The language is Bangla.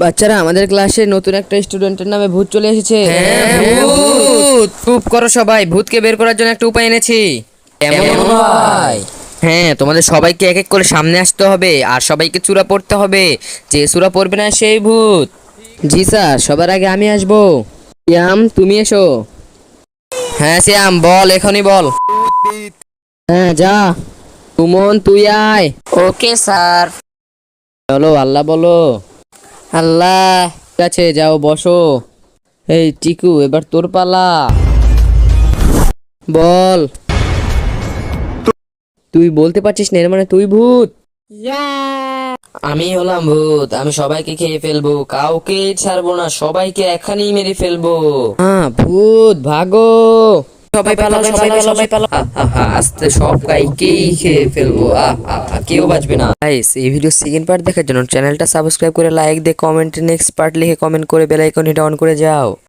বাচ্চারা, আমাদের ক্লাসে নতুন একটা স্টুডেন্টের নামে ভূত চলে এসেছে। ভূত! চুপ করো সবাই, ভূতকে বের করার জন্য একটা উপায় এনেছি। কেমন ভাই? হ্যাঁ, তোমাদের সবাইকে এক এক করে সামনে আসতে হবে আর সবাইকে চূড়া পড়তে হবে। যে চূড়া পড়বে না সেই ভূত। জি স্যার, সবার আগে আমি আসবো। ইয়াম, তুমি এসো। হ্যাঁ শ্যাম, বল, এখনই বল। হ্যাঁ, যা। সুমন, তুই আয়। Okay sir. চলো, আল্লাহ বলো। আল্লাহ। ঠিক আছে, যাও বসো। এই চিকু, এবার তোর পালা। বল। তুই বলতে পারছিস না, এর মানে তুই ভূত। আমি হলাম ভূত, আমি সবাইকে খেয়ে ফেলবো, কাউকে ছাড়বো না, সবাইকে এখানেই মেরে ফেলবো। হ্যাঁ, ভূত ভাগো। সবাই পালাও, সবাই পালাও। আস্তে সবাইকেই খেয়ে ফেলবো। কেউ বাঁচবে না। গাইস, এই ভিডিও সেকেন্ড পার্ট দেখার জন্য চ্যানেলটা সাবস্ক্রাইব করে লাইক দিয়ে কমেন্টে নেক্সট পার্ট লিখে কমেন্ট করে বেল আইকনটা অন করে যাও।